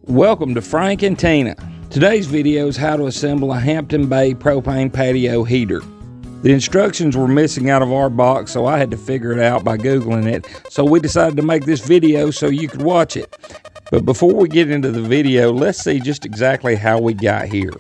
Welcome to Frank and Tina. Today's video is how to assemble a Hampton Bay propane patio heater. The instructions were missing out of our box, so I had to figure it out by Googling it. So we decided to make this video so you could watch it. But before we get into the video, let's see just exactly how we got here.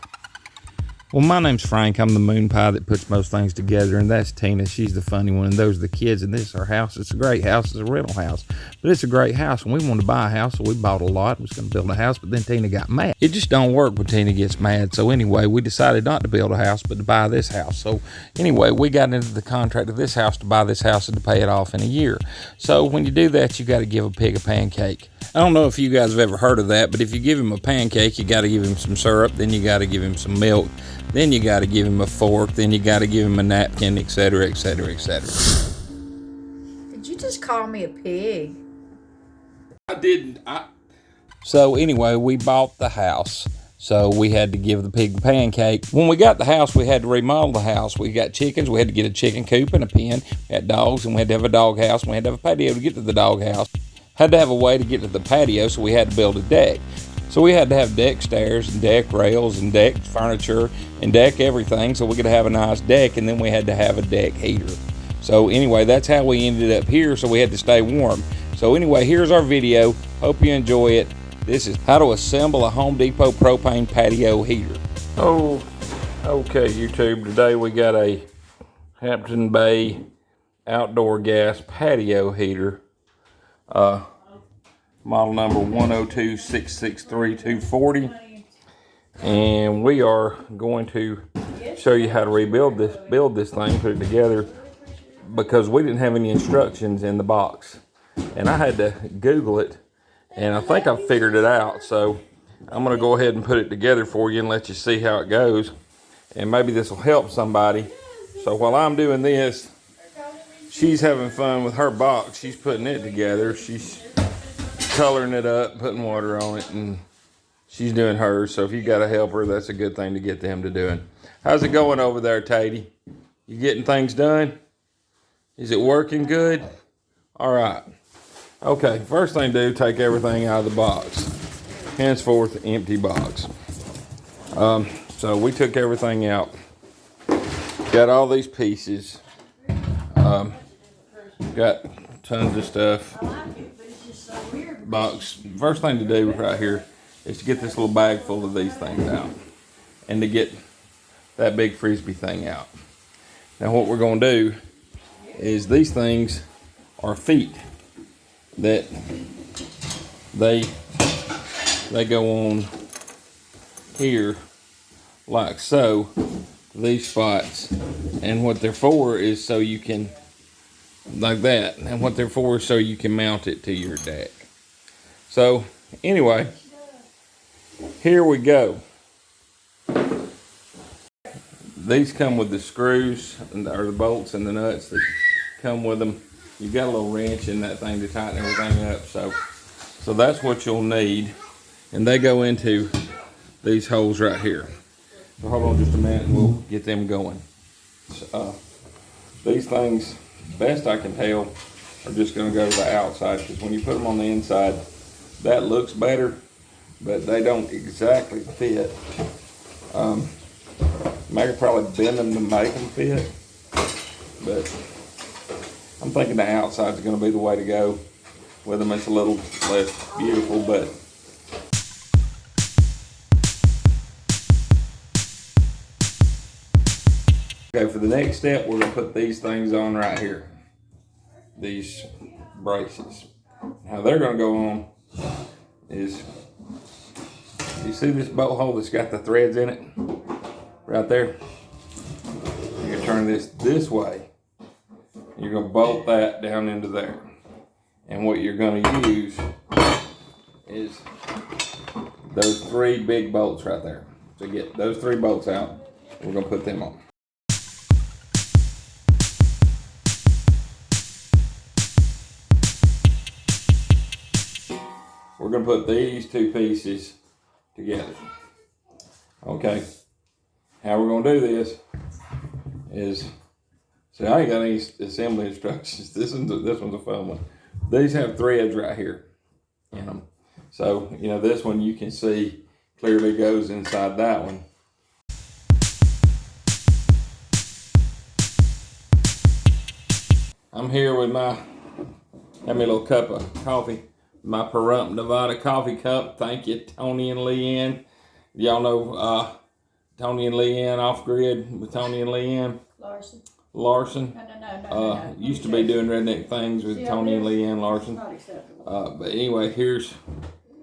Well, my name's Frank. I'm the moon pie that puts most things together, and that's Tina. She's the funny one, and those are the kids, and this is our house. It's a great house. It's a rental house, but it's a great house, and we wanted to buy a house, so we bought a lot. We was going to build a house, but then Tina got mad. It just don't work when Tina gets mad, so anyway, we decided not to build a house, but to buy this house. So anyway, we got into the contract of this house to buy this house and to pay it off in a year. So when you do that, you got to give a pig a pancake. I don't know if you guys have ever heard of that, but if you give him a pancake, you got to give him some syrup, then you got to give him some milk, then you got to give him a fork, then you got to give him a napkin, etc., etc., etc. Did you just call me a pig? I didn't. So anyway, we bought the house, so we had to give the pig the pancake. When we got the house, we had to remodel the house. We got chickens. We had to get a chicken coop and a pen. We had dogs, and we had to have a dog house, and we had to have a patio to get to the dog house. Had to have a way to get to the patio, so we had to build a deck. So we had to have deck stairs and deck rails and deck furniture and deck everything so we could have a nice deck, and then we had to have a deck heater. So anyway, that's how we ended up here, so we had to stay warm. So anyway, here's our video. Hope you enjoy it. This is how to assemble a Home Depot propane patio heater. Oh, okay, YouTube. Today we got a Hampton Bay outdoor gas patio heater. Model number 102663240, and we are going to show you how to build this thing, put it together, because we didn't have any instructions in the box, and I had to Google it, and I think I figured it out. So I'm going to go ahead and put it together for you and let you see how it goes, and maybe this will help somebody. So while I'm doing this, she's having fun with her box. She's putting it together. She's coloring it up, putting water on it, and she's doing hers. So if you got to help her, that's a good thing to get them to doing. How's it going over there, Tatey? You getting things done? Is it working good? All right. Okay, first thing to do, take everything out of the box. Henceforth, empty box. So we took everything out. Got all these pieces. Got tons of stuff. Box. First thing to do right here is to get this little bag full of these things out, and to get that big frisbee thing out. Now what we're going to do is, these things are feet that they go on here like so, these spots, and what they're for is so you can, like that, and what they're for is so you can mount it to your deck. So anyway, here we go. These come with the screws, or the bolts and the nuts that come with them. You've got a little wrench in that thing to tighten everything up. So that's what you'll need. And they go into these holes right here. So hold on just a minute and we'll get them going. These things, best I can tell, are just going to go to the outside, because when you put them on the inside, that looks better, but they don't exactly fit. Maybe probably bend them to make them fit, but I'm thinking the outside is going to be the way to go with them. It's a little less beautiful, but okay, for the next step, we're going to put these things on right here. These braces. How they're going to go on is, you see this bolt hole that's got the threads in it right there? You're going to turn this way. You're going to bolt that down into there. And what you're going to use is those three big bolts right there. So get those three bolts out. We're going to put them on. We're going to put these two pieces together. Okay. How we're going to do this is, see, I ain't got any assembly instructions. This one's a fun one. These have threads right here in them. So, you know, this one you can see clearly goes inside that one. I'm here with have me a little cup of coffee. My Pahrump Nevada coffee cup. Thank you, Tony and Leanne. Y'all know Tony and Leanne, Off Grid with Tony and Leanne. Larson. No. Used to be doing redneck things with Tony and Leanne Larson. But anyway, here's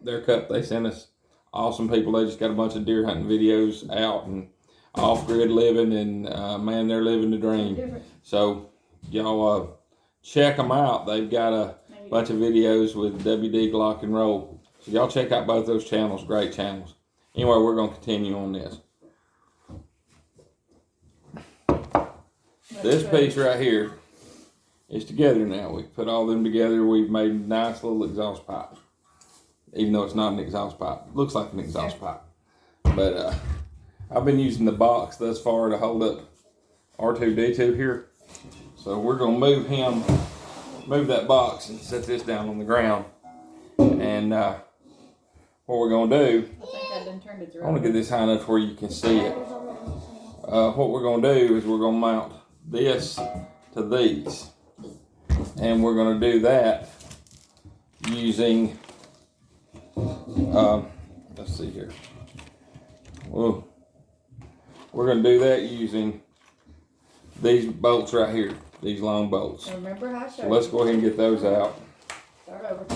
their cup they sent us. Awesome people. They just got a bunch of deer hunting videos out and off-grid living, and man, they're living the dream. So y'all check them out. They've got a bunch of videos with WD Glock and Roll. So y'all check out both those channels. Great channels. Anyway, we're going to continue on this. This piece right here is together now. We've put all them together. We've made a nice little exhaust pipe. Even though it's not an exhaust pipe. It looks like an exhaust pipe. But I've been using the box thus far to hold up R2-D2 here. So we're going to move that box and set this down on the ground. And what we're going to do, I want to get this high enough where you can see it. What we're going to do is we're going to mount this to these. And we're going to do that using, let's see here. Whoa. We're going to do that using these bolts right here, these long bolts. Remember how I showed So let's go ahead and get those out. Start over.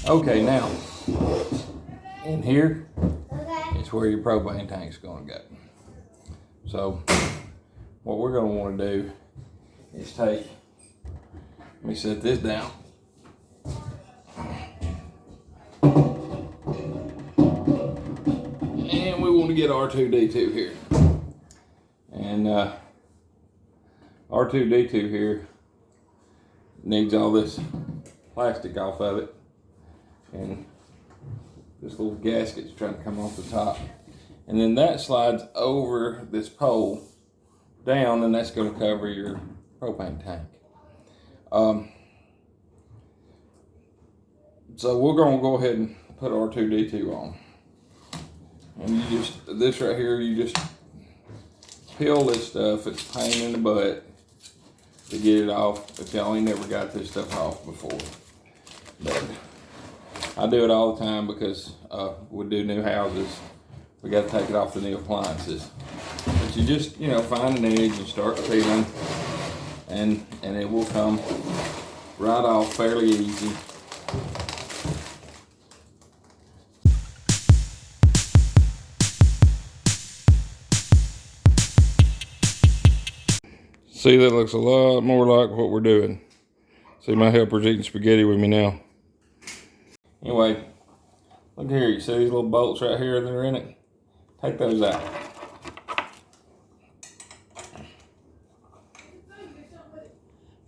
Okay, now, in here is where your propane tank's going to go. So, what we're going to want to do is let me set this down. And we want to get R2-D2 here. And R2-D2 here needs all this plastic off of it. And this little gasket's trying to come off the top. And then that slides over this pole down, and that's going to cover your propane tank. So we're going to go ahead and put R2-D2 on. And this right here, you just peel this stuff. It's a pain in the butt to get it off if y'all ain't never got this stuff off before. But I do it all the time because we do new houses. We got to take it off the new appliances. But you just, find an edge and start peeling, and it will come right off fairly easy. See, that looks a lot more like what we're doing. See, my helper's eating spaghetti with me now. Anyway, look here. You see these little bolts right here that are in it? Take those out.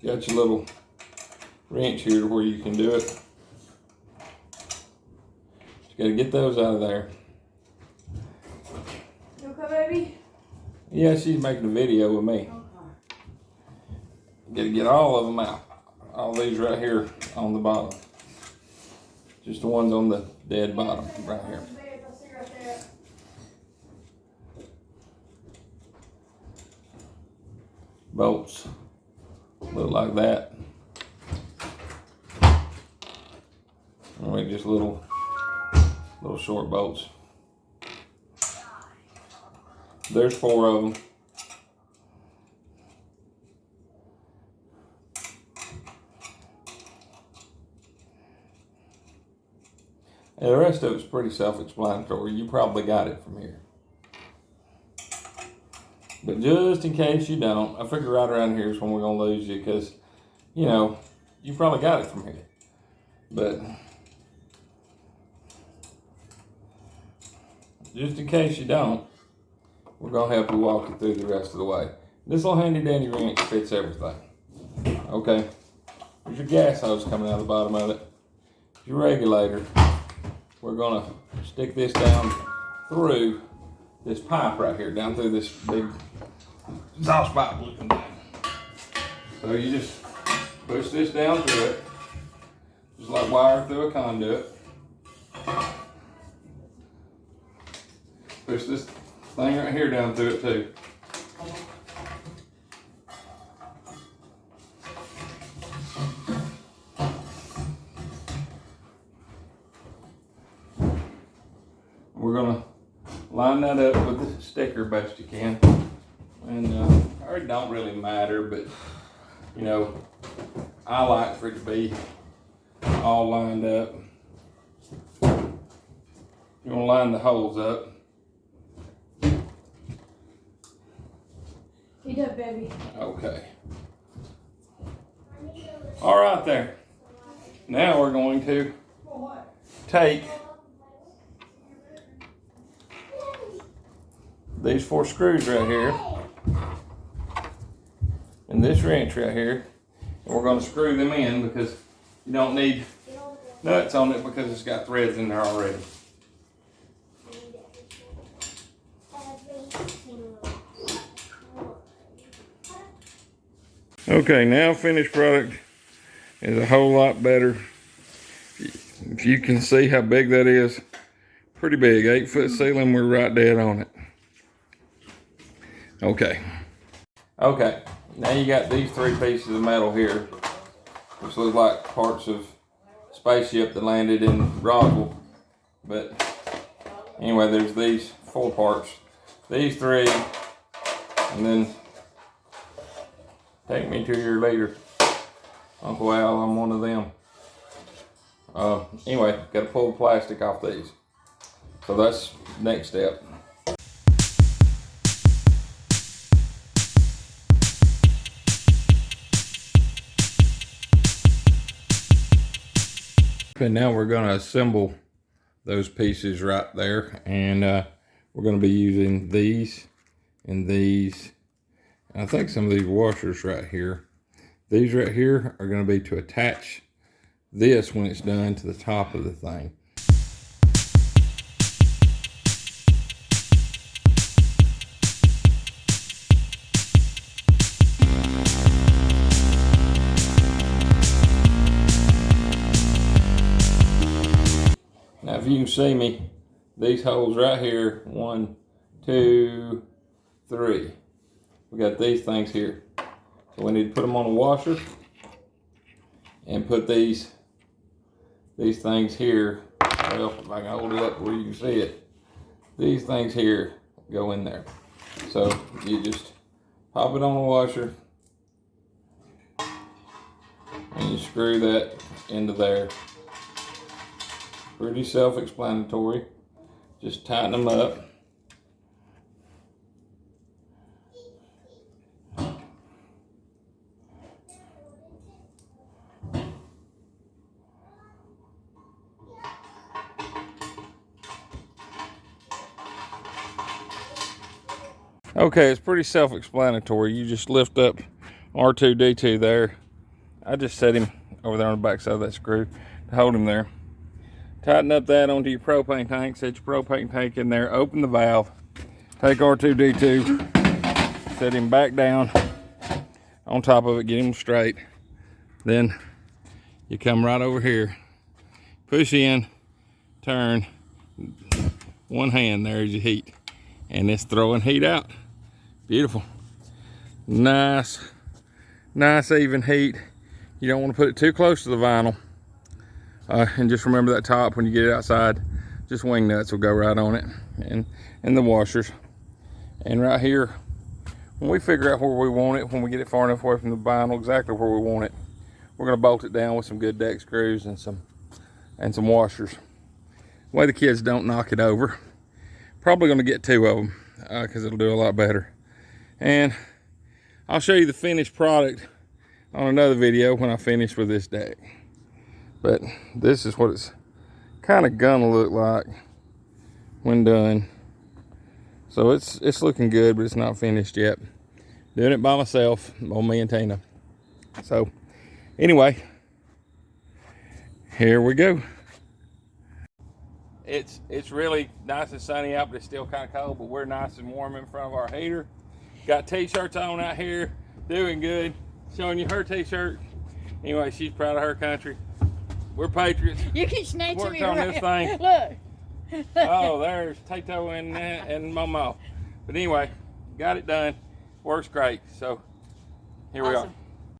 Got your little wrench here where you can do it. Just got to get those out of there. You okay, baby? Yeah, she's making a video with me. Got to get all of them out. All these right here on the bottom. Just the ones on the dead bottom right here. Bolts look like that. Only just little short bolts. There's 4 of them. And the rest of it's pretty self-explanatory. You probably got it from here. But just in case you don't, I figure right around here is when we're going to lose you because, you probably got it from here. But just in case you don't, we're going to help you walk you through the rest of the way. This little handy dandy wrench fits everything. Okay. There's your gas hose coming out of the bottom of it. Your regulator. We're going to stick this down through this pipe right here, down through this big exhaust pipe looking thing. So you just push this down through it, just like wire through a conduit. Push this thing right here down through it too. We're gonna line that up with the sticker best you can. And it don't really matter, but you know, I like for it to be all lined up. You wanna line the holes up. Heat up, baby. Okay. All right there. Now we're going to take these 4 screws right here and this wrench right here, and we're going to screw them in because you don't need nuts on it because it's got threads in there already. Okay, now finished product is a whole lot better. If you can see how big that is, pretty big, 8-foot ceiling, we're right dead on it. Okay, now you got these 3 pieces of metal here, which look like parts of a spaceship that landed in Roswell. But anyway, there's these 4 parts, these 3, and then take me to your leader, Uncle Al, I'm one of them. Anyway, got to pull the plastic off these. So that's the next step. Okay, now we're going to assemble those pieces right there, and we're going to be using these and these. I think some of these washers right here. These right here are going to be to attach this when it's done to the top of the thing. Now if you can see me, these holes right here, 1, 2, 3. We got these things here. So we need to put them on a washer and put these things here. Well, if I can hold it up where you can see it. These things here go in there. So you just pop it on a washer and you screw that into there. Pretty self-explanatory. Just tighten them up. Okay, it's pretty self-explanatory. You just lift up R2-D2 there. I just set him over there on the back side of that screw to hold him there. Tighten up that onto your propane tank. Set your propane tank in there. Open the valve. Take R2-D2. Set him back down on top of it. Get him straight. Then you come right over here. Push in. Turn. One hand. There's your heat. And it's throwing heat out. Beautiful. Nice even heat. You don't want to put it too close to the vinyl. And just remember that top when you get it outside, just wing nuts will go right on it, and the washers. And right here, when we figure out where we want it, when we get it far enough away from the vinyl, exactly where we want it, we're going to bolt it down with some good deck screws and some washers. The way the kids don't knock it over. Probably going to get 2 of them because it'll do a lot better. And I'll show you the finished product on another video when I finish with this deck. But this is what it's kind of gonna look like when done. So it's looking good, but it's not finished yet. Doing it by myself, on me and Tina. So anyway, here we go. It's really nice and sunny out, but it's still kind of cold, but we're nice and warm in front of our heater. Got t-shirts on out here, doing good. Showing you her t-shirt. Anyway, she's proud of her country. We're patriots. You keep snatching Worked me on around. this thing. Look. Oh, there's Tato and Momo. But anyway, got it done. Works great. So here we are.